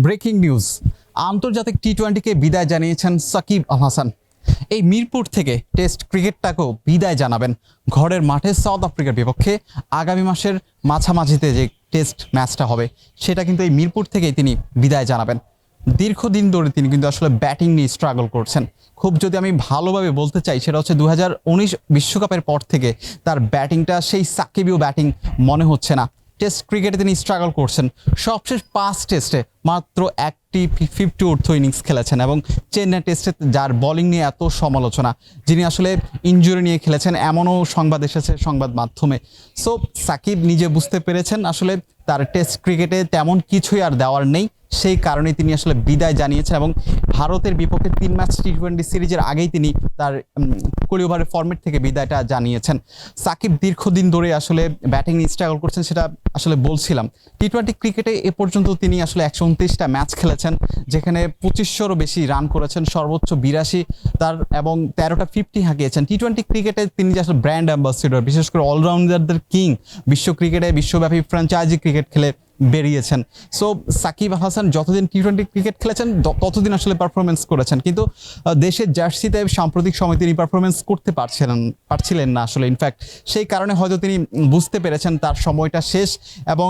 Breaking news, আন্তর্জাতিক টি-20কে বিদায় জানিয়েছেন সাকিব আল হাসান। এই মিরপুর থেকে টেস্ট ক্রিকেটটাকেও বিদায় জানাবেন। ঘরের মাঠে সাউথ আফ্রিকার বিপক্ষে আগামী মাসের মাঝামাঝিতে যে টেস্ট ম্যাচটা হবে সেটা কিন্তু এই মিরপুর থেকেই তিনি বিদায় জানাবেন। দীর্ঘদিন ধরে তিনি কিন্তু আসলে ব্যাটিং নিয়ে স্ট্রাগল করছেন। খুব যদি আমি ভালোভাবে বলতে চাই সেটা হচ্ছে 2019 বিশ্বকাপের পর থেকে তার ব্যাটিংটা সেই সাকিবীয় ব্যাটিং মনে হচ্ছে না। টেস্ট ক্রিকেটে তিনি স্ট্রাগল করছেন। সবশেষ 5 টেস্টে মাত্র একটি 50 অর্থ ইনিংস খেলেছেন এবং চেন্নাই টেস্টে যার বোলিং নিয়ে এত সমালোচনা, যিনি আসলে ইনজুরি নিয়ে খেলেছেন এমনও সংবাদ এসেছে সংবাদ মাধ্যমে। সো সাকিব নিজে বুঝতে পেরেছেন আসলে তার টেস্ট ক্রিকেটে তেমন কিছুই আর দেওয়ার নেই, সেই কারণে তিনি আসলে বিদায় জানিয়েছেন এবং ভারতের বিপক্ষে 3 ম্যাচ টি-20 সিরিজের আগেই তিনি তার 20 ওভারের ফরম্যাট থেকে বিদায়টা জানিয়েছেন। সাকিব দীর্ঘদিন ধরে আসলে ব্যাটিং নিয়ে স্ট্রাগল করছেন, সেটা আসলে বলছিলাম। টি-20 ক্রিকেটে এ পর্যন্ত তিনি আসলে 129টা ম্যাচ খেলেছেন, যেখানে 2500-রও বেশি রান করেছেন, সর্বোচ্চ 82 তার এবং 13টা 50 হাঁকিয়েছেন। টি-20 ক্রিকেটে তিনি যে আসলে ব্র্যান্ড অ্যাম্বাসেডর, বিশেষ করে অলরাউন্ডারদের কিং, বিশ্ব ক্রিকেটে বিশ্বব্যাপী ফ্র্যাঞ্চাইজি ক্রিকেট খেলে বেরিয়েছেন। সো সাকিব আল হাসান যতদিন টি-20 ক্রিকেট খেলেছেন ততদিন আসলে পারফরমেন্স করেছেন, কিন্তু দেশের জার্সিতে সাম্প্রতিক সময় তিনি পারফরমেন্স করতে পারছিলেন না আসলে। ইনফ্যাক্ট সেই কারণে হয়তো তিনি বুঝতে পেরেছেন তার সময়টা শেষ এবং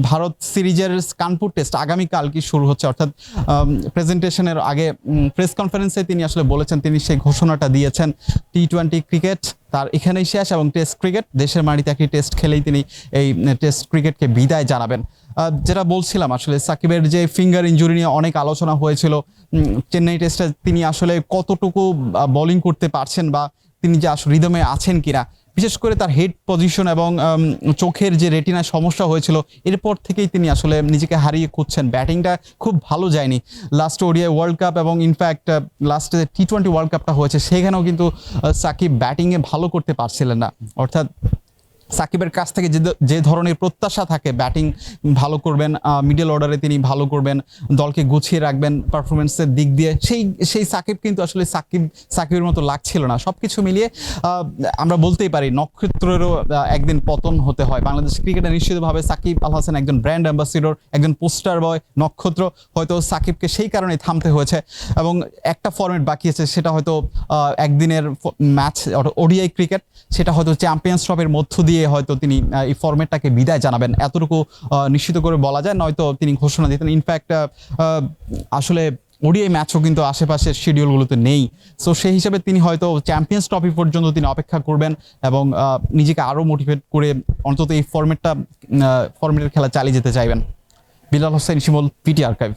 ভারত সিরিজের কানপুর টেস্ট আগামীকাল কি শুরু হচ্ছে, অর্থাৎ প্রেজেন্টেশনের আগে প্রেস কনফারেন্সে তিনি আসলে বলেছেন, তিনি সেই ঘোষণাটা দিয়েছেন টি-20 ক্রিকেট তার এখানেই শেষ এবং টেস্ট ক্রিকেট দেশের মাটিতে একটি টেস্ট খেলেই তিনি এই টেস্ট ক্রিকেটকে বিদায় জানাবেন। যেটা বলছিলাম আসলে সাকিবের যে ফিঙ্গার ইনজুরি নিয়ে অনেক আলোচনা হয়েছিল, চেন্নাই টেস্টে তিনি আসলে কতটুকু বোলিং করতে পারছেন বা তিনি যে আসলে রিদমে আছেন কিনা, বিশেষ করে তার হেড পজিশন এবং চোখের যে রেটিনায় সমস্যা হয়েছিল এরপর থেকেই তিনি আসলে নিজেকে হারিয়ে খুঁজছেন। ব্যাটিংটা খুব ভালো যায়নি। লাস্ট ওডিআই ওয়ার্ল্ড কাপ এবং ইনফ্যাক্ট লাস্টে টি-20 ওয়ার্ল্ড কাপটা হয়েছে সেখানেও কিন্তু সাকিব ব্যাটিংয়ে ভালো করতে পারছিলেন না। অর্থাৎ সাকিবের কাছ থেকে যে ধরনের প্রত্যাশা থাকে, ব্যাটিং ভালো করবেন, মিডল অর্ডারে তিনি ভালো করবেন, দলকে গুছিয়ে রাখবেন পারফরমেন্সের দিক দিয়ে, সেই সাকিব কিন্তু আসলে সাকিবের মতো লাগছিল না। সব কিছু মিলিয়ে আমরা বলতেই পারি নক্ষত্রেরও একদিন পতন হতে হয়। বাংলাদেশ ক্রিকেটে নিশ্চিতভাবে সাকিব আল হাসান একজন ব্র্যান্ড অ্যাম্বাসেডর, একজন পোস্টার বয়, নক্ষত্র। হয়তো সাকিবকে সেই কারণে থামতে হয়েছে এবং একটা ফরম্যাট বাকি আছে, সেটা হয়তো একদিনের ম্যাচ ওডিআই ক্রিকেট, সেটা হয়তো চ্যাম্পিয়ন্স ট্রফির মধ্য দিয়ে হয়তো তিনি এই ফরম্যাটটাকে বিদায় জানাবেন, এতটুকু নিশ্চিত করে বলা যায়, নয়তো তিনি ঘোষণা দিতেন। ইনফ্যাক্ট আসলে ওডিআই ম্যাচও কিন্তু আশেপাশের শিডিউলগুলোতে নেই। সো সেই হিসাবে তিনি হয়তো চ্যাম্পিয়ন্স ট্রফি পর্যন্ত তিনি অপেক্ষা করবেন এবং নিজেকে আরও মোটিভেট করে অন্তত এই ফরম্যাটের খেলা চালিয়ে যেতে চাইবেন। বিলাল হোসেন শিমুল, পিটি আর্কাইভ।